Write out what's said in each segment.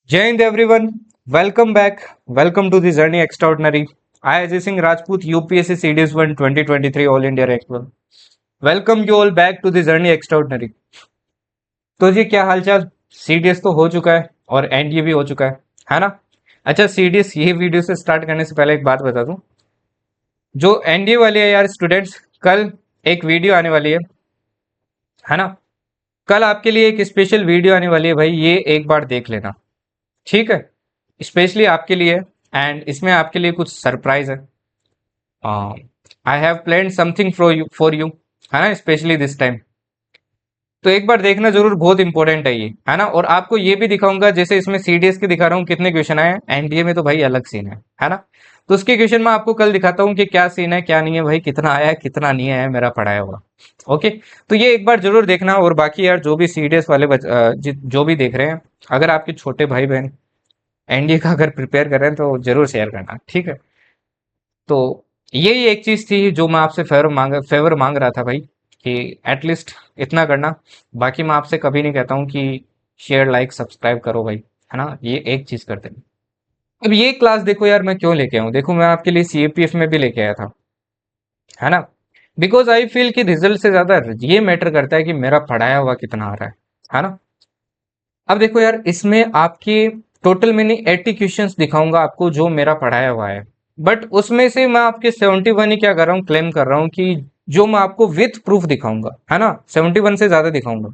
Jai Hind everyone, welcome back. Welcome to the Journey Extraordinary. I Ajay Singh Rajput, UPSC CDS 1 2023 All India Rank 1. Welcome you all back to the Journey Extraordinary. तो जी क्या हालचाल। CDS तो हो चुका है और NDA भी हो चुका है ना। अच्छा सीडीएस ये वीडियो से स्टार्ट करने से पहले एक बात बता दूं, जो एनडीए वाले हैं यार स्टूडेंट्स, कल एक वीडियो आने वाली है ना। कल आपके लिए एक स्पेशल वीडियो आने वाली है भाई, ये एक बार देख लेना, ठीक है। स्पेशली आपके लिए, एंड इसमें आपके लिए कुछ सरप्राइज है। I have plan something for you है ना, स्पेशली दिस टाइम। तो एक बार देखना जरूर, बहुत इंपॉर्टेंट है ये, है ना। और आपको ये भी दिखाऊंगा, जैसे इसमें सीडीएस के दिखा रहा हूँ कितने क्वेश्चन आए, एनडीए में तो भाई अलग सीन है ना। तो उसके क्वेश्चन में आपको कल दिखाता हूँ कि क्या सीन है क्या नहीं है भाई, कितना आया है कितना नहीं आया है मेरा पढ़ाया हुआ। ओके, तो ये एक बार जरूर देखना। और बाकी यार जो भी सीडीएस वाले जो भी देख रहे हैं, अगर आपके छोटे भाई बहन एनडीए का अगर प्रिपेयर कर रहे हैं तो जरूर शेयर करना, ठीक है। तो यही एक चीज थी जो मैं आपसे फेवर मांग रहा था भाई, कि एटलीस्ट इतना करना। बाकी मैं आपसे कभी नहीं कहता हूँ कि शेयर लाइक सब्सक्राइब करो भाई, है ना। ये एक चीज करते हैं। अब ये क्लास देखो यार, मैं क्यों लेके आऊँ, देखो मैं आपके लिए सीएपीएफ में भी लेके आया था, है ना। बिकॉज आई फील कि रिजल्ट से ज्यादा ये मैटर करता है कि मेरा पढ़ाया हुआ कितना आ रहा है ना। अब देखो यार, इसमें आपके टोटल मैंने 80 क्वेश्चंस दिखाऊंगा आपको जो मेरा पढ़ाया हुआ है। बट उसमें से मैं आपके 71 ही क्या कर रहा हूँ, क्लेम कर रहा हूँ कि जो मैं आपको विथ प्रूफ दिखाऊंगा, है ना, 71 से ज्यादा दिखाऊंगा।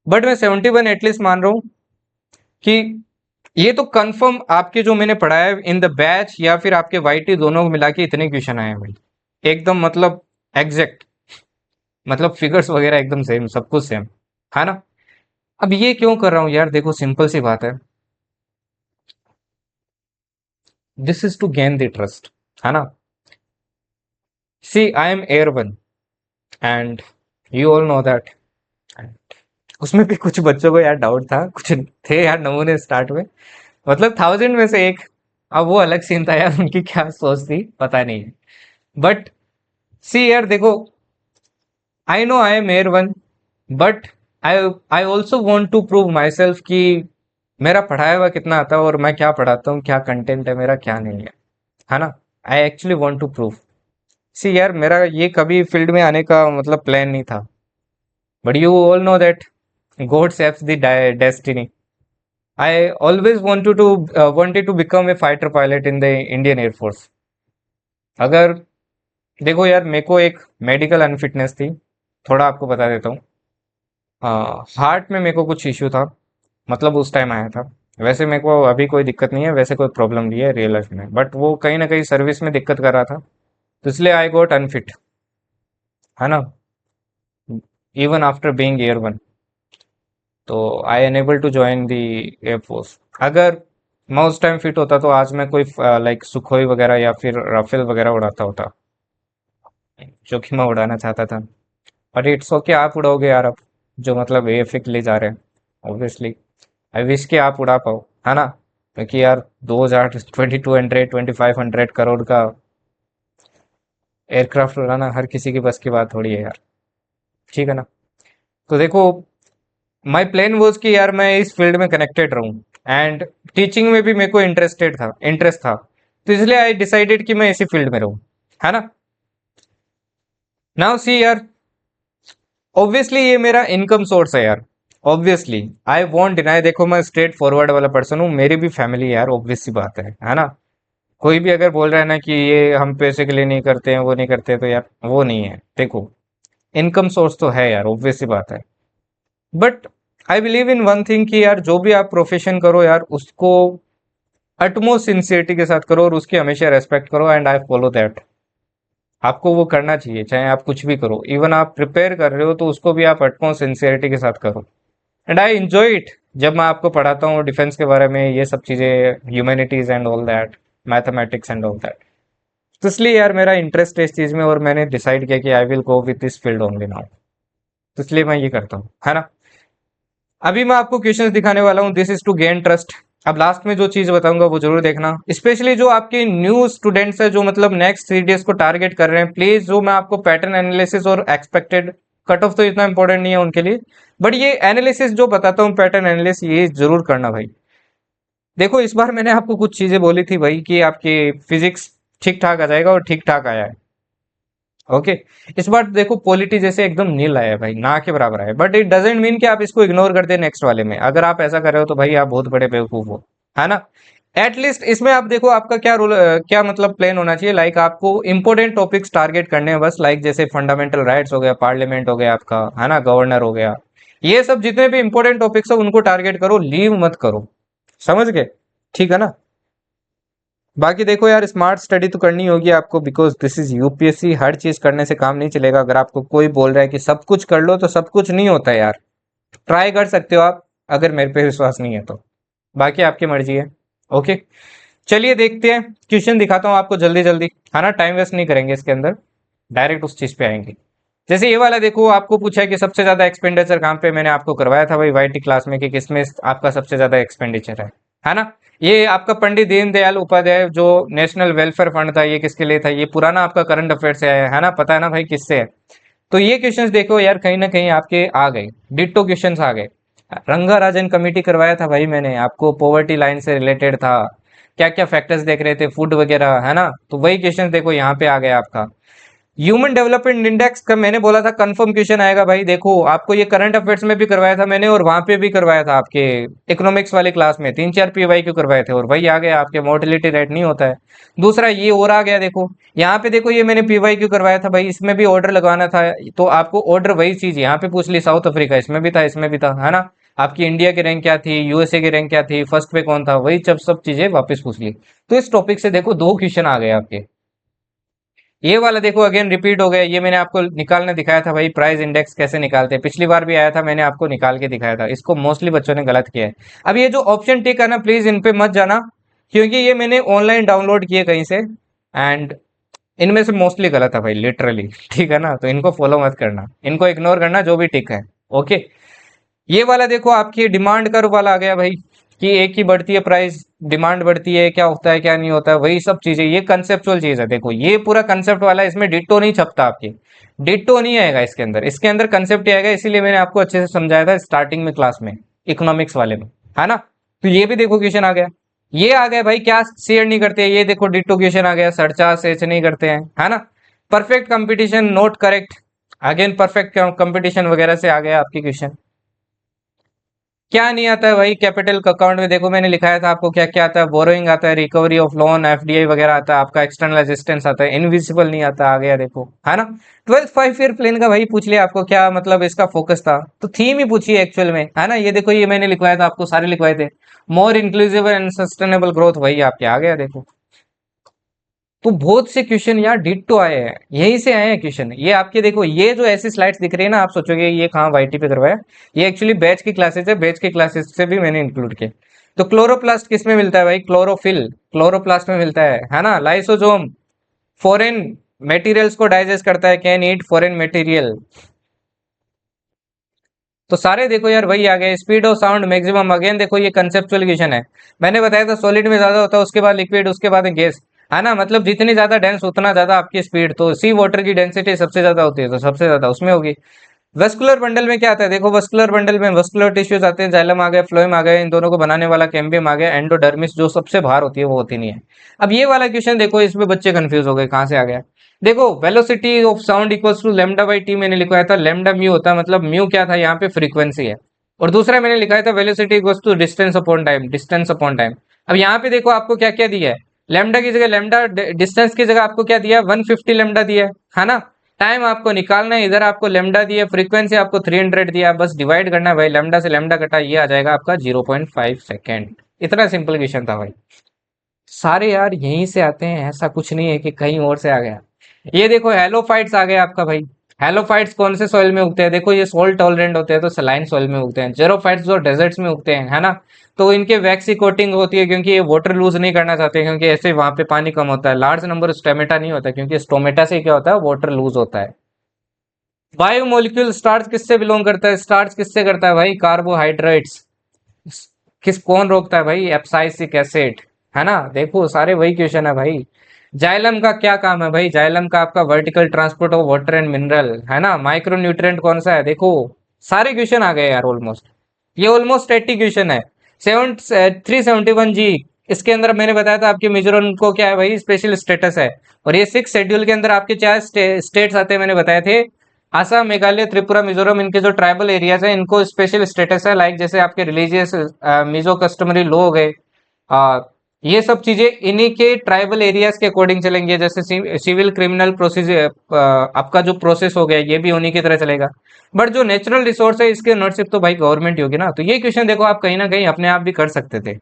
बट मैं 71 एटलीस्ट मान रहा हूँ कि ये तो कंफर्म आपके जो मैंने पढ़ाया है इन द बैच या फिर आपके वाईटी दोनों को मिला के इतने क्वेश्चन आए हैं भाई, एकदम मतलब एग्जैक्ट, मतलब फिगर्स वगैरह एकदम सेम, सब कुछ सेम, है ना। अब ये क्यों कर रहा हूँ यार, देखो सिंपल सी बात है, this is to gain the trust, है ना। See I am air one and you all know that. उसमें भी कुछ बच्चों को यार डाउट था, कुछ थे यार नमूने स्टार्ट में, मतलब 1000 में से एक। अब वो अलग सीन था यार, उनकी क्या सोच थी पता नहीं। बट सी यार देखो, I know I am air one, but I I also want to prove my self कि मेरा पढ़ाया हुआ कितना आता है और मैं क्या पढ़ाता हूँ, क्या कंटेंट है मेरा क्या नहीं है ना। I actually want to prove. See यार मेरा ये कभी फील्ड में आने का मतलब प्लान नहीं था, but you all know that God saves the destiny. I always wanted to become a fighter pilot in the Indian air force. अगर देखो यार, मेरे को एक मेडिकल अनफिटनेस थी, थोड़ा आपको बता देता हूँ। हार्ट में मेरे को कुछ इश्यू था, मतलब उस टाइम आया था। वैसे मेरे को अभी कोई दिक्कत नहीं है, वैसे कोई प्रॉब्लम नहीं है रियल लाइफ में, बट वो कहीं ना कहीं सर्विस में दिक्कत कर रहा था, तो इसलिए आई गॉट अनफिट, है ना, even after being AIR one. तो I unable to join the Air Force. अगर मैं उस टाइम फिट होता तो आज मैं कोई लाइक सुखोई वगैरह या फिर राफेल वगैरह उड़ाता होता, जो कि मैं उड़ाना चाहता था। बट इट्स ओके, आप उड़ाओगे यार अब, जो मतलब एएफए के लिए जा रहे हैं ऑब्वियसली। आई विश कि आप उड़ा पाओ, है ना। क्योंकि यार 2000 2200 2500 करोड़ का एयरक्राफ्ट उड़ाना हर किसी की बस की बात थोड़ी है यार, ठीक है ना। तो देखो, माई प्लान वॉज कि यार मैं इस फील्ड में कनेक्टेड रहूं, एंड टीचिंग में भी मेरे को इंटरेस्ट था, तो इसलिए आई डिसाइडेड कि मैं इसी फील्ड में रहूं, है ना। नाउ सी यार, ऑब्वियसली ये मेरा इनकम सोर्स है यार, ऑब्वियसली आई वॉन्ट डिनाई। देखो मैं स्ट्रेट फॉरवर्ड वाला पर्सन हूँ, मेरी भी फैमिली है यार, ऑब्वियस सी बात है ना। कोई भी अगर बोल रहा है ना कि ये हम पैसे के लिए नहीं करते हैं वो नहीं करते, तो यार वो नहीं है। देखो इनकम सोर्स तो है यार, ऑब्वियस सी बात है। But I believe in one thing कि यार जो भी आप प्रोफेशन करो यार, उसको अटमोस्ट सिंसियरिटी के साथ करो और उसकी हमेशा रेस्पेक्ट करो, एंड आई फॉलो दैट। आपको वो करना चाहिए, चाहे आप कुछ भी करो, इवन आप प्रिपेयर कर रहे हो तो उसको भी आप अटमोस्ट सिंसियरिटी के साथ करो। एंड आई एंजॉय इट जब मैं आपको पढ़ाता हूँ डिफेंस के बारे में, ये सब चीजें, humanities and all that, mathematics and all that. तो इसलिए यार मेरा इंटरेस्ट है इस चीज में, और मैंने डिसाइड किया कि I will go with this field only now. तो इसलिए मैं ये करता हूँ, है ना। अभी मैं आपको क्वेश्चंस दिखाने वाला हूँ, this is to gain trust. अब लास्ट में जो चीज बताऊंगा वो जरूर देखना, स्पेशली जो आपके न्यू स्टूडेंट्स है जो मतलब नेक्स्ट 3 डेज को टारगेट कर रहे हैं, प्लीज जो मैं आपको पैटर्न एनालिसिस और एक्सपेक्टेड कट ऑफ तो इतना इंपॉर्टेंट नहीं है उनके लिए, बट ये एनालिसिस जो बताता हूँ पैटर्न एनालिसिस, ये जरूर करना भाई। देखो इस बार मैंने आपको कुछ चीजें बोली थी भाई कि आपकी फिजिक्स ठीक ठाक आ जाएगा और ठीक ठाक आया है। ओके। इस बार देखो पॉलिटी जैसे एकदम नील आया है भाई, ना के बराबर आया, बट इट डजेंट मीन कि आप इसको इग्नोर कर दे नेक्स्ट वाले में। अगर आप ऐसा कर रहे हो तो भाई आप बहुत बड़े बेवकूफ हो, है ना। एटलीस्ट इसमें आप देखो आपका क्या रूल, क्या मतलब प्लान होना चाहिए। लाइक आपको इंपॉर्टेंट टॉपिक्स टारगेट करने हैं बस, लाइक जैसे फंडामेंटल राइट्स हो गया, पार्लियामेंट हो गया आपका, है ना, गवर्नर हो गया। ये सब जितने भी इंपॉर्टेंट टॉपिक्स हो उनको टारगेट करो, लीव मत करो। समझ गए? ठीक है ना। बाकी देखो यार, स्मार्ट स्टडी तो करनी होगी आपको, बिकॉज दिस इज यूपीएससी। हर चीज करने से काम नहीं चलेगा। अगर आपको कोई बोल रहा है कि सब कुछ कर लो, तो सब कुछ नहीं होता यार। ट्राई कर सकते हो आप, अगर मेरे पे विश्वास नहीं है तो। बाकी आपकी मर्जी है। ओके, चलिए देखते हैं। क्वेश्चन दिखाता हूँ आपको जल्दी जल्दी, है ना, टाइम वेस्ट नहीं करेंगे इसके अंदर, डायरेक्ट उस चीज पे आएंगे। जैसे ये वाला देखो, आपको पूछा है कि सबसे ज्यादा एक्सपेंडिचर कहाँ पे। मैंने आपको करवाया था भाई वाईटी क्लास में कि किसमें आपका सबसे ज्यादा एक्सपेंडिचर है ना। ये आपका पंडित दीनदयाल उपाध्याय जो नेशनल वेलफेयर फंड था, ये किसके लिए था? ये पुराना आपका करंट अफेयर से है ना, पता है ना भाई किससे है। तो ये क्वेश्चंस देखो यार, कहीं ना कहीं आपके आ गए, डिट्टो क्वेश्चंस आ गए। रंगा राजन कमेटी करवाया था भाई मैंने आपको, पॉवर्टी लाइन से रिलेटेड था। क्या क्या फैक्टर्स देख रहे थे, फूड वगैरह, है ना। तो वही क्वेश्चन देखो यहाँ पे आ गया आपका। ह्यूमन डेवलपमेंट इंडेक्स का मैंने बोला था कंफर्म क्वेश्चन आएगा भाई। देखो आपको ये करंट अफेयर्स में भी करवाया था मैंने, और वहां पे भी करवाया था आपके इकोनॉमिक्स वाली क्लास में। 3-4 पीवाई क्यू करवाए थे, और वही आ गया आपके, मोर्टेलिटी रेट नहीं होता है। दूसरा ये और आ गया देखो, यहाँ पे देखो, ये मैंने पीवाई क्यू करवाया था भाई, इसमें भी ऑर्डर लगवाना था। तो आपको ऑर्डर वही चीज यहाँ पे पूछ ली, साउथ अफ्रीका इसमें भी था, इसमें भी था, है ना। आपकी इंडिया की रैंक क्या थी, यूएसए की रैंक क्या थी, फर्स्ट पे कौन था, वही सब चीजें वापस पूछ ली। तो इस टॉपिक से देखो 2 क्वेश्चन आ गए आपके। ये वाला देखो अगेन रिपीट हो गया। ये मैंने आपको निकालने दिखाया था भाई, प्राइस इंडेक्स कैसे निकालते हैं। पिछली बार भी आया था, मैंने आपको निकाल के दिखाया था। इसको मोस्टली बच्चों ने गलत किया है। अब ये जो ऑप्शन टिक है ना, प्लीज इन पे मत जाना, क्योंकि ये मैंने ऑनलाइन डाउनलोड किए कहीं से, एंड इनमें से मोस्टली गलत है भाई, लिटरली। ठीक है ना, तो इनको फॉलो मत करना, इनको इग्नोर करना जो भी टिक है। ओके। ये वाला देखो आपकी डिमांड कर्व वाला आ गया भाई, कि एक ही बढ़ती है प्राइस, डिमांड बढ़ती है, क्या होता है क्या नहीं होता है, वही सब चीजें। ये कंसेप्चुअल चीज है, देखो ये पूरा कंसेप्ट वाला है, इसमें डिट्टो नहीं छपता आपके, डिट्टो नहीं आएगा इसके अंदर। इसके अंदर कंसेप्ट ही आएगा, इसीलिए मैंने आपको अच्छे से समझाया था स्टार्टिंग में क्लास में, इकोनॉमिक्स वाले में, है ना। तो ये भी देखो क्वेश्चन आ गया। ये आ गया भाई, क्या शेयर नहीं करते हैं, ये देखो डिट्टो क्वेश्चन आ गया, सरचार्ज सेच नहीं करते हैं, है ना। Perfect competition note correct, again perfect competition वगैरह से आ गया आपकी क्वेश्चन। क्या नहीं आता है भाई कैपिटल अकाउंट में? देखो मैंने लिखाया था आपको क्या क्या आता है। बोरोइंग आता है, रिकवरी ऑफ लोन, एफडीआई वगैरह आता है आपका, एक्सटर्नल असिस्टेंस आता है, इनविजिबल नहीं आता। आ गया देखो, है ना। 12th 5 ईयर प्लान का भाई पूछ लिया आपको, क्या मतलब इसका फोकस था, तो थीम ही पूछी एक्चुअल में, है ना। ये देखो, ये मैंने लिखवाया था आपको, सारे लिखवाए थे। More inclusive and sustainable growth, वही आपके आ गया देखो। तो बहुत से क्वेश्चन यार डिट्टो आए हैं, यहीं से आए हैं क्वेश्चन। ये आपके देखो, ये जो ऐसी स्लाइड्स दिख रही है ना, आप सोचोगे ये कहाँ वाईटी पे करवाया। ये एक्चुअली बैच की क्लासेस है, बैच की क्लासेस से भी मैंने इंक्लूड किया। तो क्लोरोप्लास्ट किस में मिलता है भाई? क्लोरोफिल, क्लोरोप्लास्ट में मिलता है ना। लाइसोसोम फॉरेन मटेरियल्स को डाइजेस्ट करता है, कैन ईट फॉरेन मटेरियल। तो सारे देखो यार वही आ गए। Speed of sound maximum, again देखो ये कंसेप्चुअल क्वेश्चन है। मैंने बताया था सॉलिड में ज्यादा होता है, उसके बाद लिक्विड, उसके बाद गैस, है ना। मतलब जितनी ज्यादा डेंस उतना ज्यादा आपकी स्पीड। तो सी वाटर की डेंसिटी सबसे ज्यादा होती है, तो सबसे ज्यादा उसमें होगी। वेस्कुलर बंडल में क्या आता है? देखो वेस्कुलर बंडल में वस्कुलर टिश्यूज आते हैं, जाइलम आ गया, फ्लोएम आ गया, इन दोनों को बनाने वाला कैम्बियम आ गया, एंडोडर्मिस जो सबसे बाहर होती है वो होती नहीं है। अब ये वाला क्वेश्चन देखो, इसमें बच्चे कंफ्यूज हो गए, कहाँ से आ गया। देखो velocity of sound equals to lambda by T, मैंने लिखवाया था। लेमडा म्यू होता है, मतलब म्यू क्या था यहाँ पे? फ्रीक्वेंसी है। और दूसरा मैंने लिखा था velocity equals to distance upon time, distance upon time. अब यहाँ पे देखो आपको क्या क्या दिया है। लेमडा की जगह लेमडा, डिस्टेंस की जगह आपको क्या दिया है? 150 लेमडा दिया है ना। टाइम आपको निकालना है, इधर आपको लेमडा दिया, फ्रीक्वेंसी आपको 300 दिया, बस डिवाइड करना है भाई, लेमडा से लेमडा कटा, ये आ जाएगा आपका 0.5 सेकेंड। इतना सिंपल क्वेश्चन था भाई। सारे यार यहीं से आते हैं, ऐसा कुछ नहीं है कि कहीं और से आ गया। ये देखो हेलोफाइट्स आ गए आपका भाई। हेलोफाइट्स कौन से सॉइल में उगते हैं? देखो ये सोल्ट टॉलरेंट होते हैं, तो सलाइन सॉइल में उगते हैं। जेरोफाइट्स जो डेजर्ट्स में उगते हैं, है ना। तो इनके वैक्सी कोटिंग होती है, क्योंकि ये वाटर लूज नहीं करना चाहते, क्योंकि ऐसे वहां पे पानी कम होता है। लार्ज नंबर स्टोमेटा नहीं होता, क्योंकि स्टोमेटा से क्या होता है? वाटर लूज होता है। बायोमोलिक्यूल स्टार्च किससे बिलोंग करता है? स्टार्च किससे करता है भाई? कार्बोहाइड्रेट्स। किस कौन रोकता है भाई? एप्साइसिक एसिड, है ना। देखो सारे वही क्वेश्चन है भाई। जाइलम का क्या काम है भाई? जाइलम का आपका vertical transport of water and mineral, है ना। माइक्रो न्यूट्रिएंट कौन सा है? देखो सारे क्वेश्चन आ गए यार ऑलमोस्ट। ये ऑलमोस्ट 80 क्वेश्चन है। 371 जी, इसके अंदर मैंने बताया था आपके मिजोरम को क्या है भाई, स्पेशल स्टेटस है। और ये 6 शेड्यूल के अंदर आपके 4 स्टेट्स आते हैं, मैंने बताए थे। असम, मेघालय, त्रिपुरा, मिजोरम, इनके जो ट्राइबल एरियाज है इनको स्पेशल स्टेटस है, लाइक जैसे आपके रिलीजियस मिजो कस्टमरी लॉ हो गए। आ, ये सब चीजें इन्हीं के ट्राइबल एरियाज के अकॉर्डिंग चलेंगे। जैसे सिविल क्रिमिनल प्रोसीजर, आपका जो प्रोसेस हो गया ये भी उन्हीं की तरह चलेगा। बट जो नेचुरल रिसोर्स है इसके ओनरशिप तो भाई गवर्नमेंट ही होगी ना। तो ये क्वेश्चन देखो आप कहीं ना कहीं अपने आप भी कर सकते थे,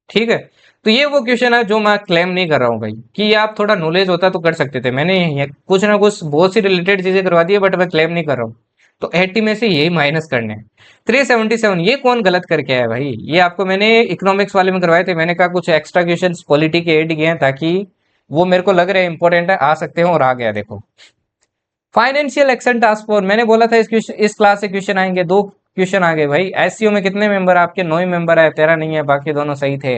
ठीक है। तो ये वो क्वेश्चन है जो मैं क्लेम नहीं कर रहा हूँ भाई, कि ये आप थोड़ा नॉलेज होता तो कर सकते थे। मैंने ये कुछ ना कुछ बहुत सी रिलेटेड चीजें करवा दी है, बट मैं क्लेम नहीं कर रहा हूँ। तो 80 में से यही माइनस करने हैं। 377 ये कौन गलत करके आया भाई, ये आपको मैंने इकोनॉमिक्स वाले में करवाए थे। मैंने कहा कुछ एक्स्ट्रा क्वेश्चन पॉलिटी के ऐड किए हैं ताकि वो मेरे को लग रहा है इंपॉर्टेंट है, आ सकते हो, और आ गया देखो। फाइनेंशियल एक्शन टास्क फोर्स, मैंने बोला था इस क्लास से क्वेश्चन आएंगे, दो क्वेश्चन आ गए भाई। एससीओ में कितने मेंबर आपके, 9 ही मेंबर है, तेरा नहीं है, बाकी दोनों सही थे,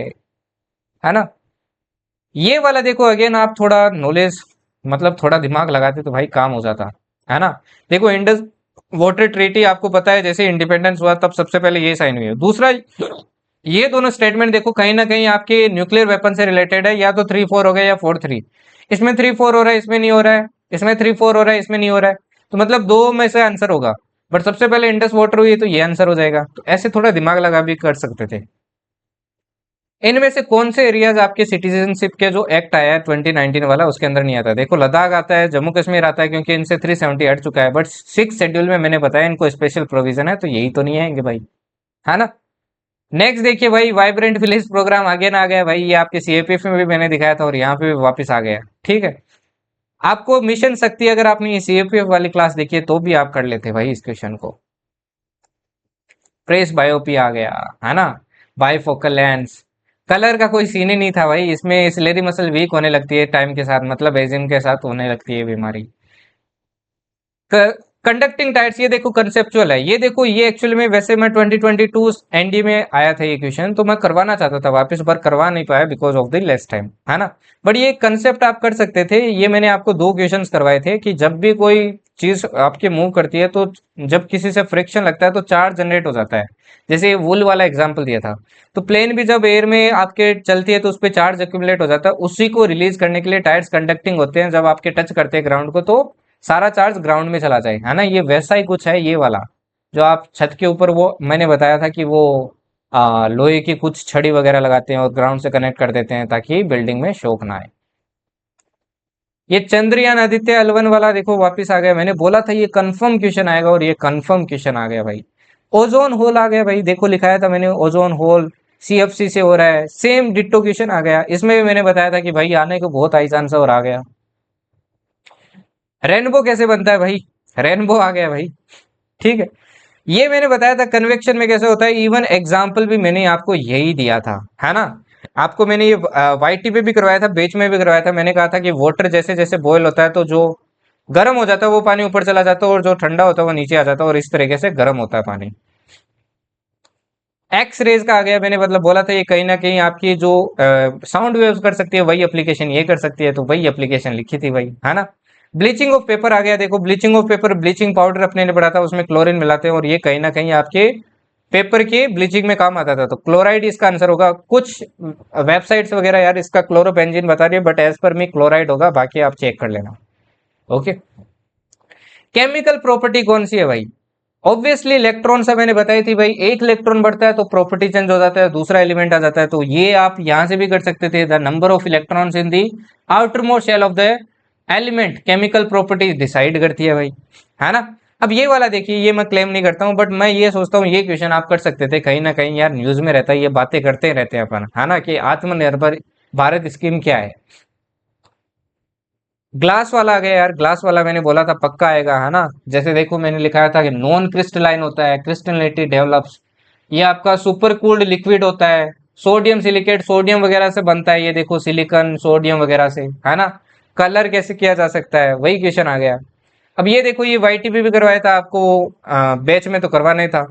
है ना। ये वाला देखो अगेन, आप थोड़ा नॉलेज मतलब थोड़ा दिमाग लगाते तो भाई काम हो जाता, है ना। देखो इंडस वाटर ट्रीटी आपको पता है, जैसे इंडिपेंडेंस हुआ तब सबसे पहले ये साइन हुई है। दूसरा, ये दोनों स्टेटमेंट देखो कहीं ना कहीं आपके न्यूक्लियर वेपन से रिलेटेड है, या तो 3-4 हो गया या 4-3। इसमें 3-4 हो रहा है, इसमें नहीं हो रहा है, इसमें 3-4 हो रहा है, इसमें नहीं हो रहा है। तो मतलब दो में से आंसर होगा। बट सबसे पहले इंडस वाटर हुई है तो ये आंसर हो जाएगा। तो ऐसे थोड़ा दिमाग लगा भी कर सकते थे। इनमें से कौन से एरियाज आपके सिटीजनशिप के जो एक्ट आया है 2019 वाला उसके अंदर नहीं आता। देखो लद्दाख आता है, जम्मू कश्मीर आता है, क्योंकि इनसे 370 हट चुका है। बट 6 शेड्यूल में मैंने बताया इनको स्पेशल प्रोविजन है, तो यही तो नहीं आएंगे भाई, है ना। नेक्स्ट देखिए भाई, वाइब्रेंट विलेज प्रोग्राम आगे ना आ गया भाई, ये आपके सीएपीएफ में भी मैंने दिखाया था और यहाँ पे भी वापस आ गया, ठीक है। आपको मिशन शक्ति, अगर आपने ये सीएपीएफ वाली क्लास देखी है तो भी आप कर लेते भाई इस क्वेश्चन को। प्रेस बायोपी आ गया, है ना। बाइफोकल लेंस, कलर का कोई सीन ही नहीं था भाई इसमें। स्लेरी मसल वीक होने लगती है टाइम के साथ, मतलब एजिंग के साथ होने लगती है बीमारी। कंडक्टिंग टायर्स, ये देखो कंसेप्चुअल है। ये देखो ये एक्चुअली में, वैसे मैं 2022 एनडी में आया था ये क्वेश्चन, तो मैं करवाना चाहता था वापस, पर करवा नहीं पाया because of the less time, है ना। बट ये कंसेप्ट आप कर सकते थे। ये मैंने आपको दो क्वेश्चंस करवाए थे कि जब भी कोई चीज आपके मूव करती है तो जब किसी से फ्रिक्शन लगता है तो चार्ज जनरेट हो जाता है। जैसे ये वुल वाला एग्जांपल दिया था, तो प्लेन भी जब एयर में आपके चलती है तो उस पर चार्ज एक्यूमुलेट हो जाता है। उसी को रिलीज करने के लिए टायर्स कंडक्टिंग होते हैं, जब आपके टच करते हैं ग्राउंड को तो सारा चार्ज ग्राउंड में चला जाए, है ना। ये वैसा ही कुछ है ये वाला, जो आप छत के ऊपर, वो मैंने बताया था कि वो लोहे की कुछ छड़ी वगैरह लगाते हैं और ग्राउंड से कनेक्ट कर देते हैं ताकि बिल्डिंग में शोक ना आए। ये चंद्रयान आदित्य L1 वाला देखो वापस आ गया। मैंने बोला था ये कंफर्म क्वेश्चन आएगा और ये कंफर्म क्वेश्चन आ गया भाई। ओजोन होल आ गया भाई, देखो लिखाया था मैंने ओजोन होल सीएफसी से हो रहा है, सेम डिट्टो क्वेश्चन आ गया। इसमें भी मैंने बताया था कि भाई आने को बहुत हाई चांस है और आ गया। रेनबो कैसे बनता है भाई, रेनबो आ गया भाई, ठीक है। ये मैंने बताया था कन्वेक्शन में कैसे होता है, इवन एग्जाम्पल भी मैंने आपको यही दिया था, है ना। आपको मैंने ये वाईटी पे भी करवाया था, बेच में भी करवाया था। मैंने कहा था कि वाटर जैसे जैसे बॉयल होता है तो जो गर्म हो जाता है वो पानी ऊपर चला जाता है, और जो ठंडा होता है वो नीचे आ जाता है, और इस तरीके से गर्म होता है पानी। एक्स रेज का आ गया, मैंने मतलब बोला था ये कहीं ना कहीं आपकी जो साउंड वेव्स कर सकती है वही एप्लीकेशन ये कर सकती है, तो वही एप्लीकेशन लिखी थी भाई, है ना। ब्लीचिंग ऑफ पेपर आ गया, देखो bleaching of paper, bleaching powder अपने ने पढ़ा था, उसमें क्लोरीन मिलाते हैं और ये कहीं ना कहीं आपके पेपर की ब्लीचिंग में काम आता था। तो क्लोराइड इसका आंसर होगा। कुछ वेबसाइट्स वगैरह यार इसका क्लोरोबेंजीन बता रही है, but as per me chloride होगा, बाकी आप चेक कर लेना, ओके। केमिकल प्रॉपर्टी कौन सी है भाई, ऑब्वियसली इलेक्ट्रॉन से मैंने बताई थी भाई, एक इलेक्ट्रॉन बढ़ता है तो प्रॉपर्टी चेंज हो जाता है, दूसरा एलिमेंट आ जाता है। तो ये आप यहां से भी कर सकते थे, the number of electrons in the outermost shell of the element chemical property decide करती है भाई, है ना। अब ये वाला देखिए, ये मैं क्लेम नहीं करता हूं, बट मैं ये सोचता हूँ ये क्वेश्चन आप कर सकते थे कहीं ना कहीं, यार न्यूज में रहता है, ये बातें करते रहते हैं अपन, है ना, कि आत्मनिर्भर भारत स्कीम क्या है। ग्लास वाला आ गया यार, ग्लास वाला मैंने बोला था पक्का आएगा, है ना। जैसे देखो मैंने लिखाया था कि नॉन क्रिस्टलाइन होता है, क्रिस्टलिटी डेवलप्स। ये आपका सुपर कूल्ड लिक्विड होता है, सोडियम सिलिकेट सोडियम वगैरह से बनता है, ये देखो सिलिकॉन सोडियम वगैरह से, है ना। कलर कैसे किया जा सकता है, वही क्वेश्चन आ गया। अब ये देखो ये वाईटीपी भी करवाया था आपको, बैच में तो करवाना ही था।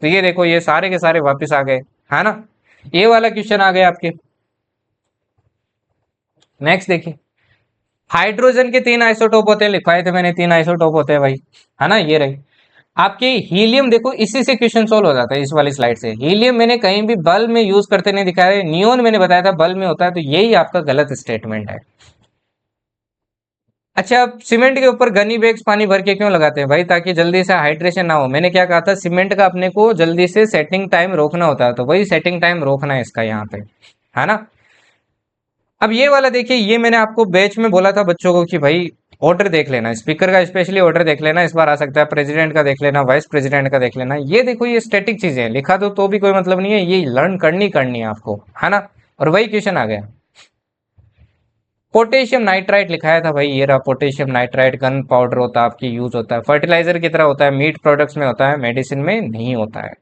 तो ये देखो ये सारे के सारे वापस आ गए, है ना। ये वाला क्वेश्चन आ गया आपके। नेक्स्ट देखिए, हाइड्रोजन के 3 आइसोटोप होते हैं, लिखवाए थे मैंने, 3 आइसोटोप होते हैं भाई, है ना। ये रही आपके हीलियम देखो, इसी से क्वेश्चन सोल्व हो जाता है इस वाली स्लाइड से। हीलियम मैंने कहीं भी बल्ब में यूज करते नहीं दिखाया है, नियोन मैंने बताया था बल्ब में होता है, तो यही आपका गलत स्टेटमेंट है। अच्छा, आप सीमेंट के ऊपर गनी बैग्स पानी भर के क्यों लगाते हैं भाई? ताकि जल्दी से हाइड्रेशन ना हो। मैंने क्या कहा था, सीमेंट का अपने को जल्दी से सेटिंग टाइम रोकना होता है, तो वही सेटिंग टाइम रोकना है इसका यहाँ पे, है ना। अब ये वाला देखिए, ये मैंने आपको बैच में बोला था बच्चों को कि भाई ऑर्डर देख लेना, स्पीकर का स्पेशली ऑर्डर देख लेना, इस बार आ सकता है प्रेसिडेंट का देख लेना, वाइस प्रेसिडेंट का देख लेना। ये देखो, ये स्टैटिक चीजें हैं, लिखा तो भी कोई मतलब नहीं है, ये लर्न करनी है आपको, है ना। और वही क्वेश्चन आ गया। पोटेशियम नाइट्राइट लिखाया था भाई, ये रहा पोटेशियम नाइट्राइट, गन पाउडर होता है आपकी, यूज होता है फर्टिलाइजर की तरह, होता है मीट प्रोडक्ट्स में होता है, मेडिसिन में नहीं होता है।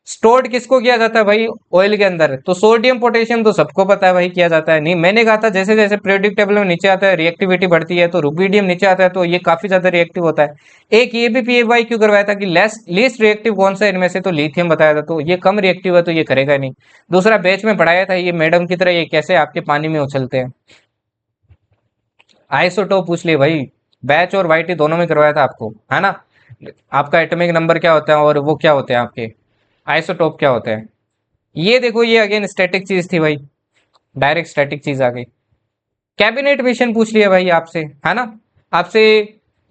स्टोर्ड किसको किया जाता है भाई? ऑयल के अंदर। तो सोडियम पोटेशियम तो सबको पता है भाई किया जाता है। नहीं, मैंने कहा था जैसे जैसे पीरियोडिक टेबल में नीचे आता है रिएक्टिविटी बढ़ती है, तो रुबिडियम नीचे आता है तो ये काफी ज्यादा रिएक्टिव होता है। एक ये भी पीएवाई क्यों करवाया था कि लेस लीस्ट रिएक्टिव कौन सा है इनमें से, तो लिथियम बताया था, तो ये कम रिएक्टिव है तो ये करेगा नहीं। दूसरा बैच में पढ़ाया था ये मैडम की तरह ये कैसे आपके पानी में उछलते हैं। आइसोटोप पूछ लिए भाई, बैच और वाईटी दोनों में करवाया था आपको, है ना। आपका एटॉमिक नंबर क्या होता है और वो क्या होते हैं आपके आइसोटोप क्या होते हैं। ये देखो, ये अगेन स्टैटिक चीज थी भाई, डायरेक्ट स्टैटिक चीज आ गई। कैबिनेट मिशन पूछ लिया भाई आपसे, है ना। आपसे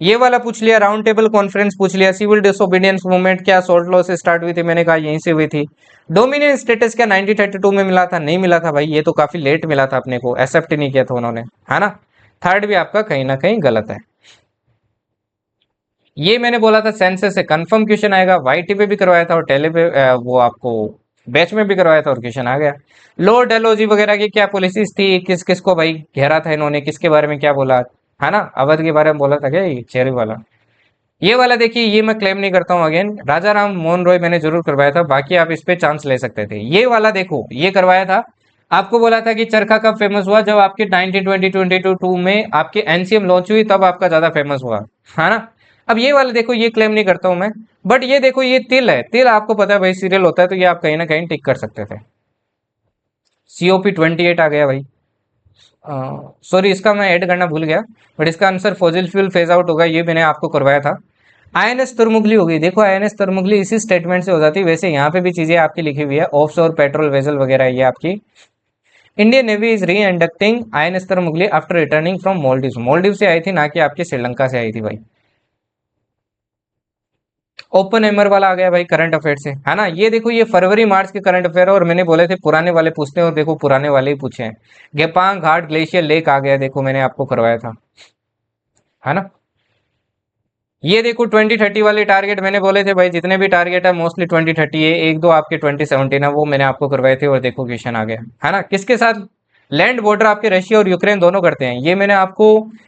ये वाला पूछ लिया, राउंड टेबल कॉन्फ्रेंस पूछ लिया, सिविल डिसोबीडियंस मूवमेंट क्या सोल्ट लॉ से स्टार्ट हुई थी, मैंने कहा यहीं से हुई थी। डोमिनियन स्टेटस क्या 1932 में मिला था? नहीं मिला था भाई, ये तो काफी लेट मिला था अपने को, एक्सेप्ट नहीं किया था उन्होंने, है ना। थर्ड भी आपका कहीं ना कहीं गलत है। ये मैंने बोला था सेंसस से कंफर्म क्वेश्चन आएगा, वाईटी पे भी करवाया था और टेली पे वो आपको बैच में भी करवाया था और क्वेश्चन आ गया। लो डेलोजी वगैरह की क्या पॉलिसीज थी, किस किस को भाई घेरा था इन्होंने, किसके बारे में क्या बोला, है ना। अवध के बारे में बोला था क्या, ये चेरी वाला। ये वाला देखिए, ये मैं क्लेम नहीं करता हूँ अगेन, राजा राम मोहन रॉय मैंने जरूर करवाया था, बाकी आप इस पे चांस ले सकते थे। ये वाला देखो, ये करवाया था। आपको बोला था कि चरखा कब फेमस हुआ, जब आपके 1922 में आपके एनसीएम लॉन्च हुई, तब आपका ज्यादा फेमस हुआ, है ना। अब ये वाला देखो, ये क्लेम नहीं करता हूं मैं, बट ये देखो, ये तिल है, तिल आपको पता है भाई सीरियल होता है, तो ये आप कहीं ना कहीं टिक कर सकते थे। COP 28 आ गया भाई। सॉरी, इसका मैं ऐड करना भूल गया, बट इसका answer fossil fuel phase out होगा, ये मैंने आपको करवाया था। आईएनएस तुरमुगली हो गई, देखो आईएनएस तुरमुगली इसी स्टेटमेंट से हो जाती है, वैसे यहाँ पे भी चीजें आपकी लिखी हुई है, ऑफशोर पेट्रोल वेसल वगैरह ये आपकी। Indian Navy is re inducting INS Tarmugli after returning from Maldives, Maldives से आई थी ना कि आपके श्रीलंका से आई थी भाई। ओपन एमर वाला आ गया भाई करंट अफेयर से, है ना। ये देखो, ये फरवरी मार्च के करंट अफेयर है, और मैंने बोले थे पुराने वाले पूछते हैं, और देखो पुराने वाले ही पूछे हैं। गेपांग घाट ग्लेशियर लेक आ गया, देखो मैंने आपको करवाया था, है ना। ये देखो 2030 वाले टारगेट मैंने बोले थे भाई, जितने भी टारगेट है मोस्टली 2030 है, एक दो आपके 2017 है, वो मैंने आपको करवाए थे, और देखो क्वेश्चन आ गया, है ना। किसके साथ लैंड बॉर्डर आपके रशिया और यूक्रेन दोनों करते हैं, ये मैंने आपको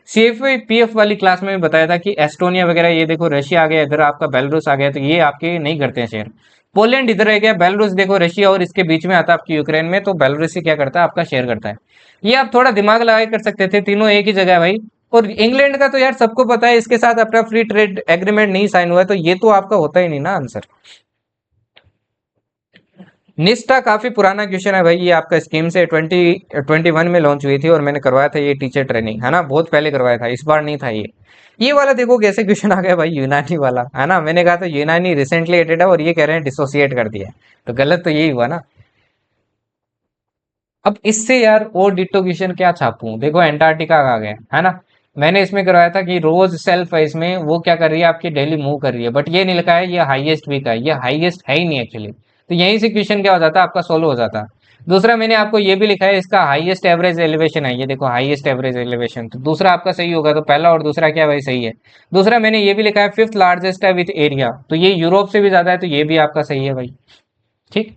CFPF वाली क्लास में भी बताया था कि एस्टोनिया वगैरह, ये देखो रशिया आ गया, इधर आपका बेलारूस आ गया, तो ये आपके नहीं करते हैं शेयर। पोलैंड इधर रह गया, बेलारूस देखो रशिया और इसके बीच में आता है आपकी यूक्रेन में, तो बेलारूस ही क्या करता है, आपका शेयर करता है। ये आप थोड़ा दिमाग लगा के कर सकते थे, तीनों एक ही जगह है भाई। और इंग्लैंड का तो यार सबको पता है, इसके साथ अपना फ्री ट्रेड एग्रीमेंट नहीं साइन हुआ है, तो ये तो आपका होता ही नहीं ना आंसर। निष्ठा काफी पुराना क्वेश्चन है भाई, ये आपका स्कीम से 2021 में लॉन्च हुई थी, और मैंने करवाया था ये टीचर ट्रेनिंग, है ना, बहुत पहले करवाया था, इस बार नहीं था ये वाला देखो कैसे क्वेश्चन आ गया भाई, यूनानी वाला, है ना। मैंने कहा था यूनानी रिसेंटली एडेड है, और ये कह रहे हैं डिसोसिएट कर दिया है, तो गलत तो यही हुआ ना। अब इससे यार और डिट्टो क्वेश्चन क्या छापूं, देखो एंटार्क्टिका का आ गया, है ना। मैंने इसमें करवाया था कि रोज सेल्फ है इसमें, वो क्या कर रही है आपकी डेली मूव कर रही है, बट ये नहीं लिखा है ये हाईएस्ट वीक है, ये हाईएस्ट है ही नहीं एक्चुअली, तो यहीं से क्वेश्चन क्या हो जाता आपका सोल्व हो जाता। दूसरा मैंने आपको ये भी लिखा है, इसका हाईएस्ट एवरेज एलिवेशन है, ये देखो हाईएस्ट एवरेज एलिवेशन, तो दूसरा आपका सही होगा, तो पहला और दूसरा क्या भाई सही है। दूसरा मैंने ये भी लिखा है फिफ्थ लार्जेस्ट है विथ एरिया, तो ये यूरोप से भी ज्यादा है, तो ये भी आपका सही है भाई। ठीक।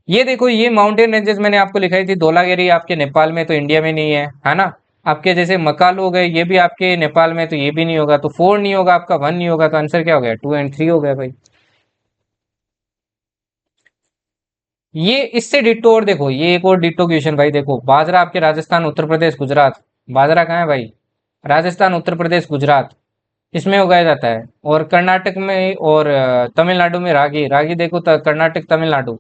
ये देखो, ये माउंटेन रेंजेस मैंने आपको लिखाई थी, धौलागिरी आपके नेपाल में, तो इंडिया में नहीं है ना। आपके जैसे मकालू हो गए, ये भी आपके नेपाल में, तो ये भी नहीं होगा, तो 4 नहीं होगा आपका, 1 नहीं होगा, तो आंसर क्या हो गया, 2 एंड 3 हो गया भाई। ये इससे डिट्टो, और देखो ये एक और डिट्टो क्वेश्चन भाई, देखो बाजरा आपके राजस्थान उत्तर प्रदेश गुजरात, बाजरा कहाँ है भाई, राजस्थान उत्तर प्रदेश गुजरात, इसमें उगाया जाता है। और कर्नाटक में और तमिलनाडु में रागी, रागी देखो कर्नाटक तमिलनाडु।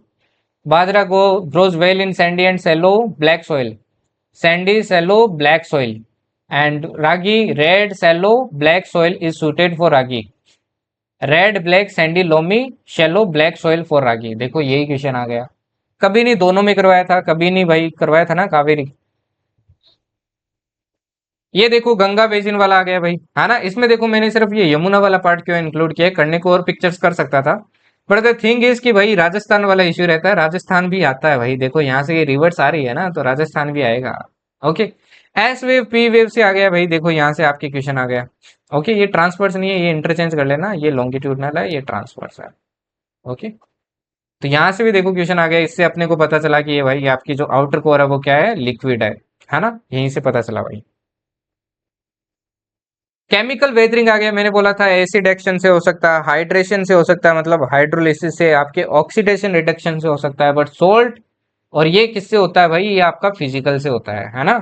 बाजरा grows well in sandy and shallow black soil, sandy shallow black soil, and ragi red shallow black soil is suited for ragi. Red black sandy loamy shallow black soil for ragi. देखो यही क्वेश्चन आ गया। कभी नहीं दोनों में करवाया था, कभी नहीं भाई करवाया था ना कावेरी। ये देखो गंगा बेसिन वाला आ गया भाई, है ना। इसमें देखो मैंने सिर्फ ये यमुना वाला पार्ट क्यों इंक्लूड किया है, करने को और पिक्चर्स कर सकता था, बट द थिंग इज कि भाई राजस्थान वाला इश्यू रहता है, राजस्थान भी आता है भाई। देखो यहाँ से ये रिवर्स आ रही है ना, तो राजस्थान भी आएगा। Okay. S wave P wave से आ गया भाई, देखो यहाँ से आपके क्वेश्चन आ गया। ओके, ये ट्रांसफर्स नहीं है, ये इंटरचेंज कर लेना, ये लॉन्गिट्यूडनल है, ये ट्रांसफर्स है। ओके। तो यहाँ से भी देखो क्वेश्चन आ गया, इससे अपने को पता चला कि ये भाई आपकी जो आउटर कोर है वो क्या है, लिक्विड है ना, यहीं से पता चला भाई। केमिकल वेदरिंग आ गया, मैंने बोला था एसिड एक्शन से हो सकता है, हाइड्रेशन से हो सकता है, मतलब हाइड्रोलिसिस से, आपके ऑक्सीडेशन रिडक्शन से हो सकता है, बट सोल्ट और ये किससे होता है भाई, ये आपका फिजिकल से होता है ना।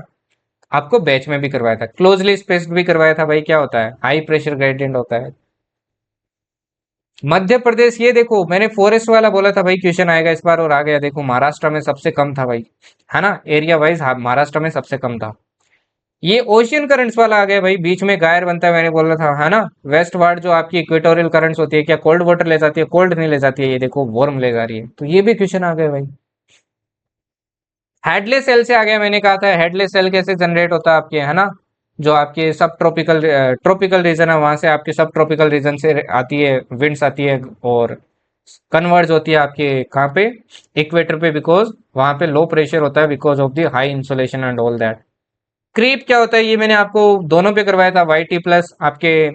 आपको बैच में भी करवाया था, क्लोजली स्पेस्ड भी करवाया था भाई, क्या होता है, हाई प्रेशर ग्रेडियंट होता है। मध्य प्रदेश, ये देखो मैंने फॉरेस्ट वाला बोला था भाई क्वेश्चन आएगा इस बार, और आ गया। देखो महाराष्ट्र में सबसे कम था भाई, है ना, एरिया वाइज महाराष्ट्र में सबसे कम था। ये ओशियन करंट्स वाला आ गया भाई, बीच में गायर बनता है, मैंने बोला था, है ना। वेस्ट वार्ड जो आपकी इक्वेटोरियल करंट्स होती है, क्या कोल्ड वाटर ले जाती है, कोल्ड नहीं ले जाती है, ये देखो वार्म ले जा रही है, तो ये भी क्वेश्चन आ गया भाई। हेडलेस सेल से आ गया, मैंने कहा था हेडलेस सेल कैसे जनरेट होता है आपके, है ना। जो आपके सब ट्रॉपिकल ट्रॉपिकल रीजन है, वहां से आपके सब ट्रॉपिकल रीजन से आती है, विंड्स आती है, और कन्वर्ज होती है आपके कहाँ पे, इक्वेटर पे, बिकॉज वहां पे लो प्रेशर होता है, because of the high insulation and all that. Creep क्या होता है, ये मैंने आपको दोनों पे करवाया था, वाई टी प्लस आपके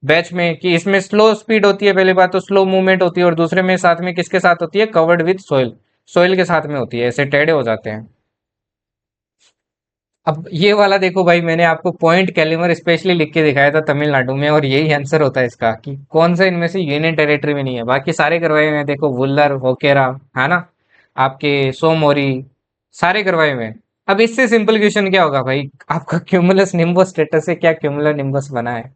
बैच में, कि इसमें स्लो स्पीड होती है, पहली बात तो स्लो मूवमेंट होती है, और दूसरे में साथ में किसके साथ होती है, कवर्ड विद सोइल, सोइल के साथ में होती है, ऐसे टेढ़े हो जाते हैं। अब ये वाला देखो भाई, मैंने आपको पॉइंट कैलिबर स्पेशली लिख के दिखाया था तमिलनाडु में, और यही आंसर होता है इसका, कि कौन सा इनमें से यूनियन टेरिटरी में नहीं है, बाकी सारे करवाए हुए हैं। देखो वुल्लर होकेरा, है ना, आपके सोमोरी, सारे करवाए हुए हैं। अब इससे सिंपल क्वेश्चन क्या होगा भाई, आपका क्यूमुलस निम्बस स्टेटस से क्या क्यूमुलर निम्बस बना है।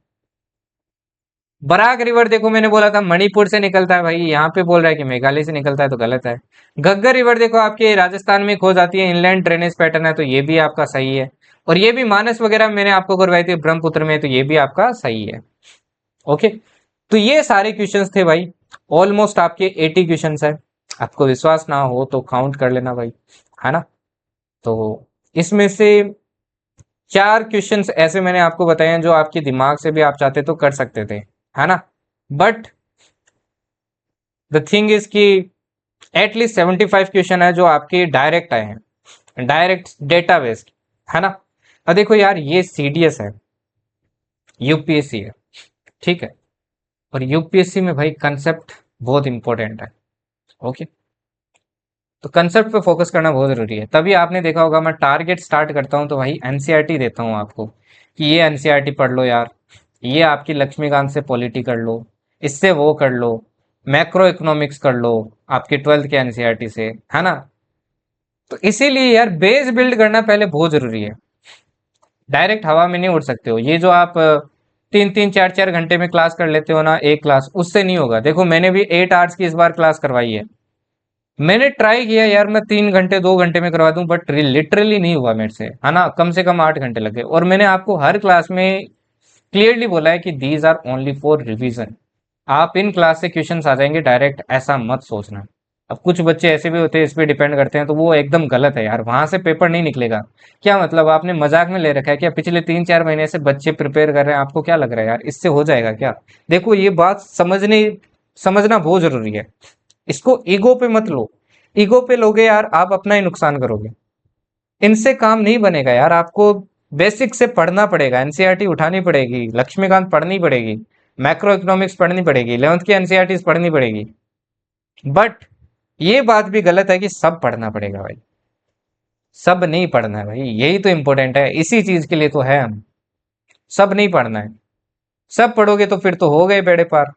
बराक रिवर देखो मैंने बोला था मणिपुर से निकलता है भाई, यहाँ पे बोल रहा है कि मेघालय से निकलता है, तो गलत है। घग्गर रिवर देखो आपके राजस्थान में खो जाती है, इनलैंड ड्रेनेज पैटर्न है, तो ये भी आपका सही है। और ये भी मानस वगैरह मैंने आपको करवाई थी ब्रह्मपुत्र में, तो ये भी आपका सही है। ओके। तो ये सारे क्वेश्चंस थे भाई, ऑलमोस्ट आपके 80 क्वेश्चंस है। आपको विश्वास ना हो तो काउंट कर लेना भाई, है ना। तो इसमें से 4 क्वेश्चंस ऐसे मैंने आपको बताए हैं जो आपके दिमाग से भी आप चाहते तो कर सकते थे, है ना। बट द थिंग इज कि एटलीस्ट 75 क्वेश्चन है जो आपके डायरेक्ट आए हैं, डायरेक्ट डेटा बेस्ड, है ना। अब देखो यार, ये सीडीएस है, यूपीएससी है, ठीक है, और यूपीएससी में भाई कंसेप्ट बहुत इंपॉर्टेंट है। ओके। तो कंसेप्ट पे फोकस करना बहुत जरूरी है, तभी आपने देखा होगा मैं टारगेट स्टार्ट करता हूं तो भाई एनसीईआरटी देता हूं आपको, कि ये एनसीईआरटी पढ़ लो यार, ये आपकी लक्ष्मीकांत से पॉलिटी कर लो, इससे वो कर लो, मैक्रो इकोनॉमिक्स कर लो आपके 12th के एनसीईआरटी से, है ना। तो इसीलिए यार बेस बिल्ड करना पहले बहुत जरूरी है। डायरेक्ट हवा में नहीं उड़ सकते हो, ये जो आप 3-3 4-4 घंटे में क्लास कर लेते हो ना, एक क्लास, उससे नहीं होगा। देखो मैंने भी 8 आवर्स की इस बार क्लास करवाई है, मैंने ट्राई किया यार मैं 3 घंटे 2 घंटे में करवा दूं, बट लिटरली नहीं हुआ मेरे से, है ना, कम से कम 8 घंटे लगे। और मैंने आपको हर क्लास में क्लियरली बोला है कि these are only for revision, आप इन क्लास से क्वेश्चंस आ जाएंगे डायरेक्ट, ऐसा मत सोचना। अब कुछ बच्चे ऐसे भी होते हैं, इस पे डिपेंड करते हैं, तो वो एकदम गलत है यार, वहां से पेपर नहीं निकलेगा। क्या मतलब, आपने मजाक में ले रखा है क्या, पिछले 3-4 महीने से बच्चे प्रिपेयर कर रहे हैं, आपको क्या लग रहा है यार इससे हो जाएगा क्या। देखो ये बात समझना बहुत जरूरी है, इसको ईगो पे मत लो। ईगो पे लोगे यार आप अपना ही नुकसान करोगे, इनसे काम नहीं बनेगा यार। आपको बेसिक से पढ़ना पड़ेगा, एनसीईआरटी उठानी पड़ेगी, लक्ष्मीकांत पढ़नी पड़ेगी, मैक्रो इकोनॉमिक्स पढ़नी पड़ेगी, 11th की एनसीईआरटी पढ़नी पड़ेगी। बट ये बात भी गलत है कि सब पढ़ना पड़ेगा भाई, सब नहीं पढ़ना है भाई, यही तो इंपॉर्टेंट है, इसी चीज के लिए तो है हम। सब नहीं पढ़ना है, सब पढ़ोगे तो फिर तो हो गए बेड़े पार,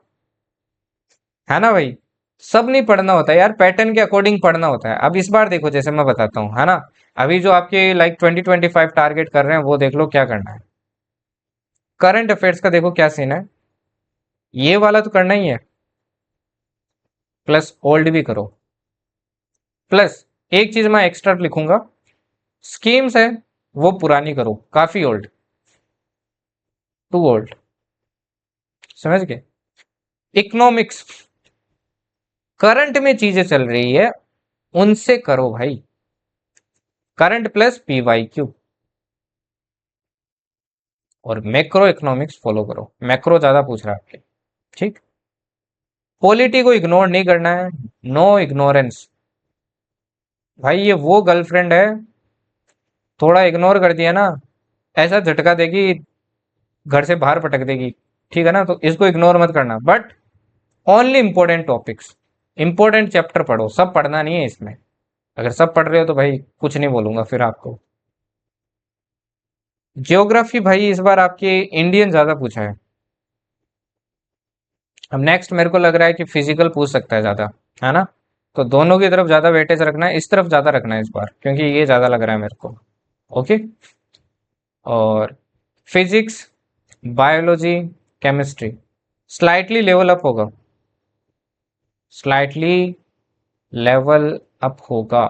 है ना भाई। सब नहीं पढ़ना होता है यार, पैटर्न के अकॉर्डिंग पढ़ना होता है। अब इस बार देखो, जैसे मैं बताता हूँ, है ना, अभी जो आपके लाइक 2025 टारगेट कर रहे हैं, वो देख लो क्या करना है। करंट अफेयर्स का देखो क्या सीन है, ये वाला तो करना ही है, प्लस ओल्ड भी करो, प्लस एक चीज मैं एक्स्ट्रा लिखूंगा, स्कीम्स है वो पुरानी करो, काफी ओल्ड, टू ओल्ड, समझ गए। इकोनॉमिक्स, करंट में चीजें चल रही है उनसे करो भाई, करंट प्लस PYQ। और मैक्रो इकोनॉमिक्स फॉलो करो, मैक्रो ज्यादा पूछ रहा है आपके। ठीक, पॉलिटी को इग्नोर नहीं करना है, नो इग्नोरेंस। भाई ये वो गर्लफ्रेंड है, थोड़ा इग्नोर कर दिया ना, ऐसा झटका देगी, घर से बाहर पटक देगी। ठीक है ना, तो इसको इग्नोर मत करना, but only important topics, important chapter पढ़ो, सब पढ़ना नहीं है इसमें। अगर सब पढ़ रहे हो तो भाई कुछ नहीं बोलूंगा फिर आपको। ज्योग्राफी भाई इस बार आपके इंडियन ज्यादा पूछा है। अब नेक्स्ट मेरे को लग रहा है कि फिजिकल पूछ सकता है ज्यादा, है ना। तो दोनों की तरफ ज्यादा वेटेज रखना है, इस तरफ ज्यादा रखना है इस बार, क्योंकि ये ज्यादा लग रहा है मेरे को। ओके। और physics, biology, chemistry slightly level up होगा, स्लाइटली लेवल अप होगा,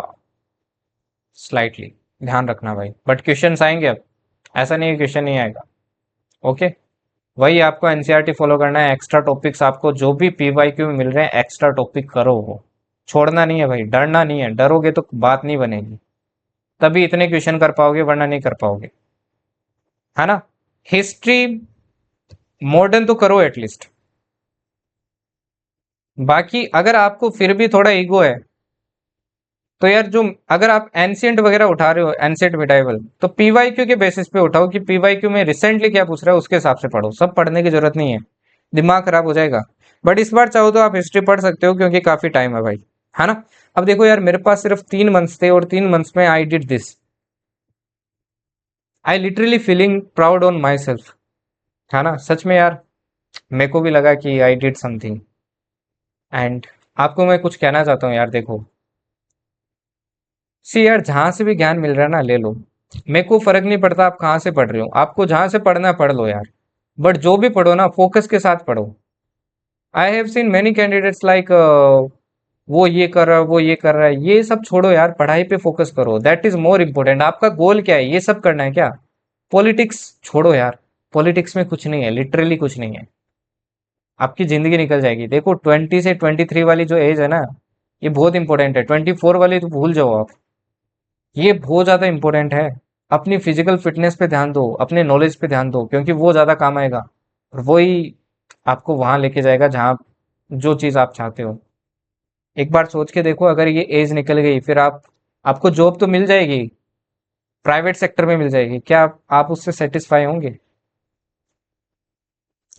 स्लाइटली ध्यान रखना भाई। बट क्वेश्चन आएंगे अब, ऐसा नहीं है क्वेश्चन नहीं आएगा। ओके। वही आपको एनसीईआरटी फॉलो करना है, एक्स्ट्रा टॉपिक्स आपको जो भी पीवाईक्यू में मिल रहे हैं एक्स्ट्रा टॉपिक करो, वो छोड़ना नहीं है भाई, डरना नहीं है, डरोगे तो बात नहीं बनेगी, तभी इतने क्वेश्चन कर पाओगे वरना नहीं कर पाओगे, है ना। हिस्ट्री मॉडर्न तो करो एटलीस्ट। बाकी अगर आपको फिर भी थोड़ा ईगो है तो यार, जो अगर आप एंशियंट वगैरह उठा रहे हो, एंशियंट मिडाइवल, तो पीवाईक्यू के बेसिस पे उठाओ कि पीवाईक्यू में रिसेंटली क्या पूछ रहा है उसके हिसाब से पढ़ो, सब पढ़ने की जरूरत नहीं है, दिमाग खराब हो जाएगा। बट इस बार चाहो तो आप हिस्ट्री पढ़ सकते हो क्योंकि काफी टाइम है भाई, है ना। अब देखो यार, मेरे पास सिर्फ 3 मंथ्स थे और 3 मंथ्स में I did this, I literally feeling proud on my self, है ना, सच में यार। मेरे को भी लगा कि आई डिड समथिंग। एंड आपको मैं कुछ कहना चाहता हूँ यार, देखो सी यार, जहां से भी ज्ञान मिल रहा है ना ले लो, मेरे को फर्क नहीं पड़ता आप कहाँ से पढ़ रहे हो, आपको जहां से पढ़ना है पढ़ लो यार। बट जो भी पढ़ो ना फोकस के साथ पढ़ो। I have seen many candidates like, वो ये कर रहा है, वो ये कर रहा है, ये सब छोड़ो यार, पढ़ाई पे फोकस करो, दैट इज मोर इम्पोर्टेंट। आपका गोल क्या है, ये सब करना है क्या? पॉलिटिक्स छोड़ो यार, पॉलिटिक्स में कुछ नहीं है, लिटरली कुछ नहीं है, आपकी जिंदगी निकल जाएगी। देखो 20 से 23 वाली जो एज है ना, ये बहुत इंपॉर्टेंट है, 24 वाली तो भूल जाओ आप, ये बहुत ज्यादा इंपॉर्टेंट है। अपनी फिजिकल फिटनेस पे ध्यान दो, अपने नॉलेज पे ध्यान दो, क्योंकि वो ज्यादा काम आएगा और वही आपको वहां लेके जाएगा जहां जो चीज आप चाहते हो। एक बार सोच के देखो, अगर ये एज निकल गई फिर आपको जॉब तो मिल जाएगी, प्राइवेट सेक्टर में मिल जाएगी, क्या आप उससे सेटिस्फाई होंगे?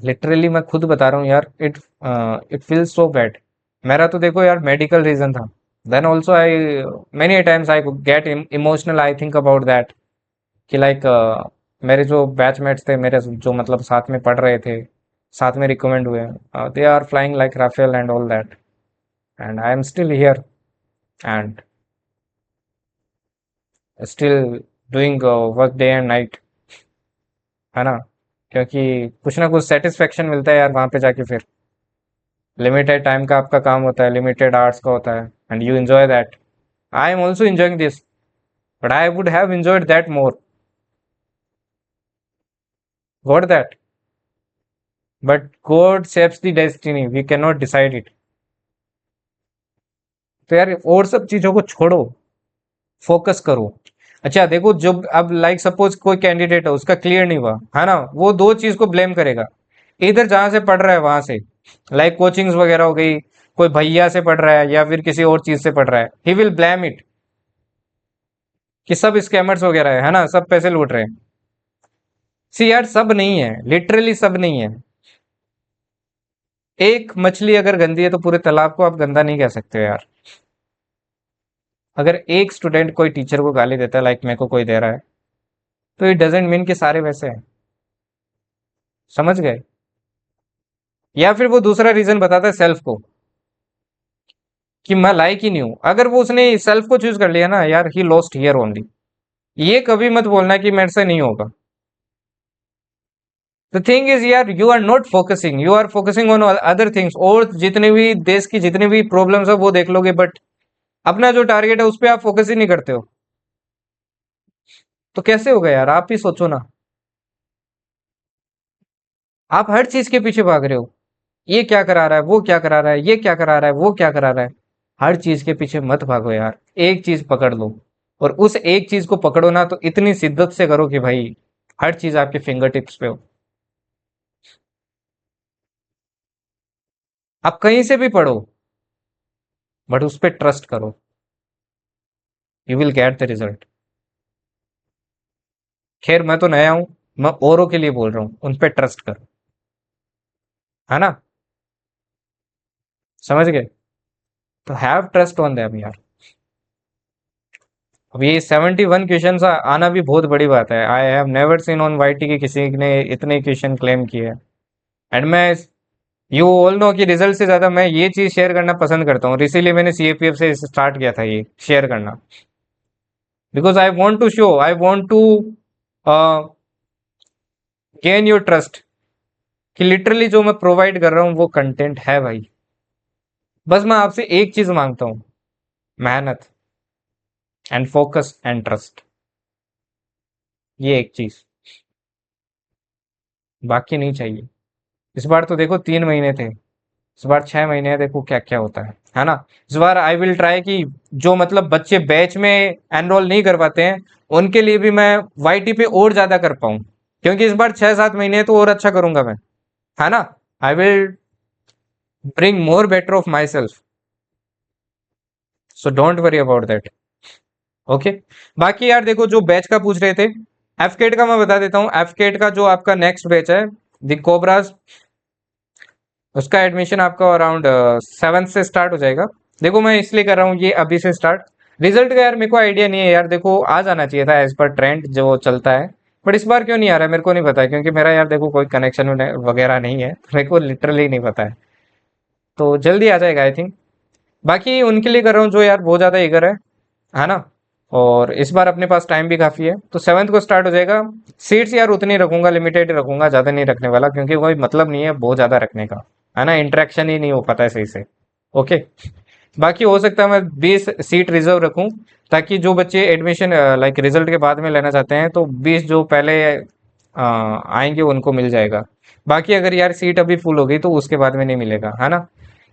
लिटरली मैं खुद बता रहा हूँ यार, इट फील्स सो बैड। मेरा तो देखो यार मेडिकल रीजन था, then also I many times I get emotional, I think about that कि लाइक मेरे जो बैचमेट्स थे, मेरे जो मतलब साथ में पढ़ रहे थे, साथ में रिकमेंड हुए, they are flying like Rafale and all that, and I am still here and still doing work day and night, है ना। क्योंकि कुछ ना कुछ सेटिस्फेक्शन मिलता है यार वहां पे जाके फिर। लिमिटेड टाइम का आपका काम होता है, लिमिटेड आवर्स का होता है, and you enjoy that. I am also enjoying this, but I would have enjoyed that more, got that. But God shapes the destiny, we can not decide it. तो यार और सब चीजों को छोड़ो, फोकस करो। अच्छा देखो, जब अब लाइक सपोज कोई कैंडिडेट है उसका क्लियर नहीं हुआ, है ना, वो दो चीज को ब्लेम करेगा, इधर जहां से पढ़ रहा है वहां से, लाइक कोचिंग्स वगैरह हो गई, कोई भैया से पढ़ रहा है या फिर किसी और चीज से पढ़ रहा है, ही विल ब्लेम इट कि सब स्कैमर्स वगैरह है ना, सब पैसे लूट रहे हैं। सी यार, सब नहीं है, लिटरली सब नहीं है। एक मछली अगर गंदी है तो पूरे तालाब को आप गंदा नहीं कह सकते हो यार। अगर एक स्टूडेंट कोई टीचर को गाली देता है, लाइक मेरे को कोई दे रहा है, तो इट डजेंट मीन कि सारे वैसे हैं, समझ गए। या फिर वो दूसरा रीजन बताता है सेल्फ को, कि मैं लायक ही नहीं हूं, अगर वो उसने सेल्फ को चूज कर लिया ना यार, ही लॉस्ट हियर ओनली। ये कभी मत बोलना कि मेरे से नहीं होगा। द थिंग इज यार, you are not focusing, you are focusing on other things, और जितने भी देश की जितनी भी प्रॉब्लम्स है वो देख लोगे, बट अपना जो टारगेट है उस पर आप फोकस ही नहीं करते हो, तो कैसे होगा यार, आप ही सोचो ना। आप हर चीज के पीछे भाग रहे हो, ये क्या करा रहा है, वो क्या करा रहा है, ये क्या करा रहा है, वो क्या करा रहा है। हर चीज के पीछे मत भागो यार, एक चीज पकड़ लो। और उस एक चीज को पकड़ो ना तो इतनी शिद्दत से करो कि भाई हर चीज आपके फिंगर टिप्स पे हो। आप कहीं से भी पढ़ो, बट उस पर ट्रस्ट करो, you will get the result. खैर मैं तो नया हूं, मैं औरों के लिए बोल रहा हूँ, उन पे ट्रस्ट करो, है ना। समझ गए। तो हैव ट्रस्ट ऑन देम यार। अब ये 71 क्वेश्चन आना भी बहुत बड़ी बात है। I have never seen on YT की किसी ने इतने क्वेश्चन क्लेम किए हैं। एंड मैं, यू ऑल नो कि रिजल्ट से ज्यादा मैं ये चीज शेयर करना पसंद करता हूँ, इसीलिए मैंने सीएपीएफ से स्टार्ट किया था ये शेयर करना। Because I want to show, I want to gain your trust कि लिटरली जो मैं प्रोवाइड कर रहा हूँ वो कंटेंट है भाई। बस मैं आपसे एक चीज मांगता हूँ, मेहनत एंड फोकस एंड ट्रस्ट, ये एक चीज, बाकी नहीं चाहिए। इस बार तो देखो 3 महीने थे, इस बार 6 महीने हैं, देखो क्या क्या होता है ना। इस बार आई विल ट्राई कि जो मतलब बच्चे बैच में एनरोल नहीं कर पाते हैं उनके लिए भी मैं वाईटी पे और ज्यादा कर पाऊं, क्योंकि इस बार 6-7 महीने हैं, तो और अच्छा करूंगा मैं, है ना। I will bring more better of my self, so don't worry about that. Okay. बाकी यार देखो, जो बैच का पूछ रहे थे, एफकेट का मैं बता देता हूँ। एफकेट का जो आपका नेक्स्ट बैच है, द कोबराज, उसका एडमिशन आपका अराउंड 7 से स्टार्ट हो जाएगा। देखो मैं इसलिए कर रहा हूँ ये अभी से स्टार्ट, रिजल्ट का यार मेरे को आइडिया नहीं है यार। देखो आ जाना चाहिए था एज पर ट्रेंड जो चलता है, बट इस बार क्यों नहीं आ रहा है मेरे को नहीं पता है, क्योंकि मेरा यार देखो कोई कनेक्शन वगैरह नहीं है, मेरे को लिटरली नहीं पता है। तो जल्दी आ जाएगा आई थिंक। बाकी उनके लिए कर रहा हूँ जो यार बहुत ज्यादा ईगर है ना। और इस बार अपने पास टाइम भी काफी है, तो 7th को स्टार्ट हो जाएगा। सीट्स यार उतनी रखूंगा, लिमिटेड रखूंगा, ज्यादा नहीं रखने वाला, क्योंकि कोई मतलब नहीं है बहुत ज्यादा रखने का, है ना। इंटरेक्शन ही नहीं हो पाता है सही से। ओके। बाकी हो सकता है मैं 20 सीट रिजर्व रखूं, ताकि जो बच्चे एडमिशन लाइक रिजल्ट के बाद में लेना चाहते हैं तो 20 जो पहले आएंगे उनको मिल जाएगा। बाकी अगर यार सीट अभी फुल हो गई तो उसके बाद में नहीं मिलेगा, है ना।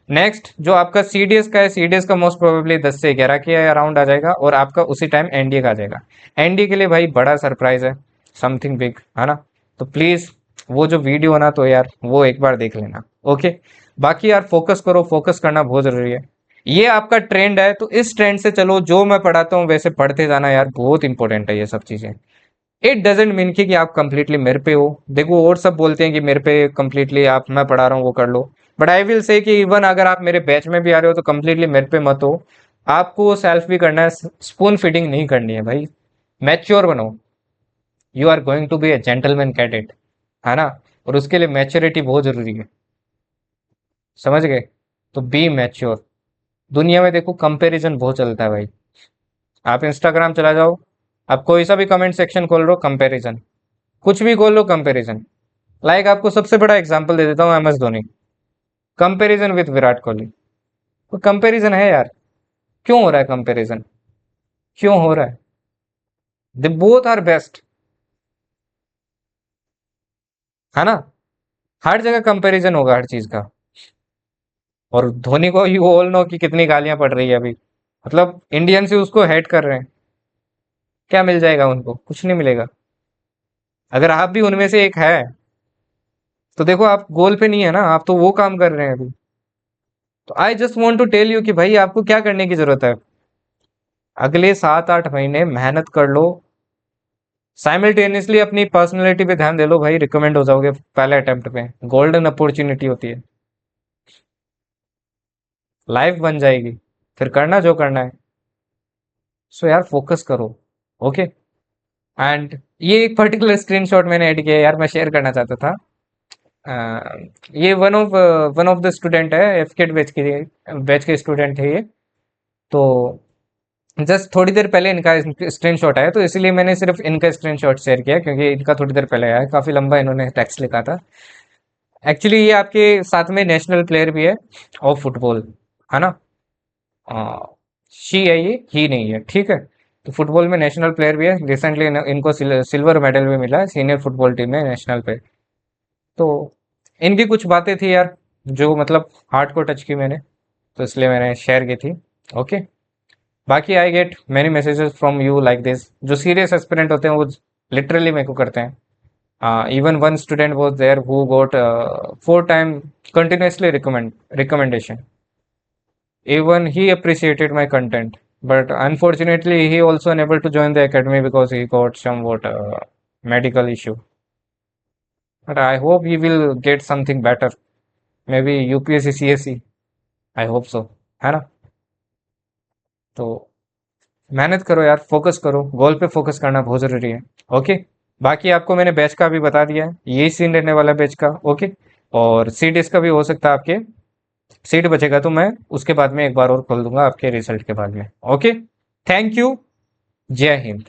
नेक्स्ट जो आपका सीडीएस का है, सीडीएस का मोस्ट प्रोबेबली 10 से 11 के अराउंड आ जाएगा, और आपका उसी टाइम एनडीए का आ जाएगा। एनडीए के लिए भाई बड़ा सरप्राइज है, समथिंग बिग, है ना। तो प्लीज वो जो वीडियो है ना, तो यार वो एक बार देख लेना। ओके। बाकी यार फोकस करो, फोकस करना बहुत जरूरी है। ये आपका ट्रेंड है तो इस ट्रेंड से चलो, जो मैं पढ़ाता हूँ वैसे पढ़ते जाना यार, बहुत इंपॉर्टेंट है ये सब चीजें। इट डजेंट मीन कि आप कंप्लीटली मेरे पे हो। देखो और सब बोलते हैं कि मेरे पे कंप्लीटली आप, मैं पढ़ा रहा हूँ वो कर लो, बट आई विल से कि इवन अगर आप मेरे बैच में भी आ रहे हो तो कंप्लीटली मेरे पे मत हो। आपको सेल्फ भी करना है, स्पून फीडिंग नहीं करनी है भाई। मैच्योर बनो, you are going to be a gentleman cadet, है ना। और उसके लिए मैच्योरिटी बहुत जरूरी है, समझ गए। तो बी मैच्योर। दुनिया में देखो कंपैरिजन बहुत चलता है भाई, आप इंस्टाग्राम चला जाओ, आप कोई सा भी कमेंट सेक्शन खोल लो, कंपैरिजन, कुछ भी खोल लो कंपैरिजन। लाइक आपको सबसे बड़ा एग्जांपल दे देता हूँ, M S Dhoni, comparison with Virat Kohli. तो कंपैरिजन है यार, क्यों हो रहा है कंपैरिजन, क्यों हो रहा है। दे बोथ आर बेस्ट, है ना। हर जगह कंपैरिजन होगा हर चीज का। और धोनी को यू ऑल नो कि कितनी गालियां पड़ रही है अभी, मतलब इंडियन से उसको हेट कर रहे हैं। क्या मिल जाएगा उनको, कुछ नहीं मिलेगा। अगर आप भी उनमें से एक है तो देखो आप गोल पे नहीं है ना, आप तो वो काम कर रहे हैं अभी। तो I just want to tell you कि भाई आपको क्या करने की जरूरत है, अगले 7-8 महीने मेहनत कर लो, साइमल्टेनियसली अपनी पर्सनैलिटी पे ध्यान दे लो भाई, रिकमेंड हो जाओगे पहले अटेम्प्ट पे, गोल्डन अपॉर्चुनिटी होती है, लाइफ बन जाएगी, फिर करना जो करना है। सो यार फोकस करो। ओके। एंड ये एक पर्टिकुलर स्क्रीनशॉट मैंने ऐड किया है यार, मैं शेयर करना चाहता था। ये वन ऑफ द स्टूडेंट है, एफकेट बैच के स्टूडेंट है ये। तो जस्ट थोड़ी देर पहले इनका स्क्रीनशॉट आया, तो इसीलिए मैंने सिर्फ इनका स्क्रीनशॉट शेयर किया, क्योंकि इनका थोड़ी देर पहले आया है, काफी लंबा इन्होंने टेक्स्ट लिखा था। एक्चुअली ये आपके साथ में नेशनल प्लेयर भी है ऑफ फुटबॉल, है ना। शी है ये, ही नहीं है, ठीक है। तो फुटबॉल में नेशनल प्लेयर भी है, रिसेंटली इनको सिल्वर मेडल भी मिला है सीनियर फुटबॉल टीम में नेशनल पे। तो इनकी कुछ बातें थी यार, जो मतलब हार्ट को टच की मैंने, तो इसलिए मैंने शेयर की थी। ओके। बाकी I get many messages from you like this. जो सीरियस एस्पिरेंट होते हैं वो लिटरली मेरे को करते हैं। Even one student was there who got 4 time continuously recommendation. Even he appreciated my content, but unfortunately, he also unable to join the academy because he got somewhat medical issue. But I hope he will get something better. Maybe UPSC CSE. I hope so. है ना? तो मेहनत करो यार, focus करो, गोल पे focus करना बहुत जरूरी है। ओके। बाकी आपको मैंने बैच का भी बता दिया है, यही सीन रहने वाला है बैच का। ओके। और सीडीएस का भी हो सकता है, आपके सीट बचेगा तो मैं उसके बाद में एक बार और खोल दूंगा आपके रिजल्ट के बाद में। ओके। Thank you. जय हिंद।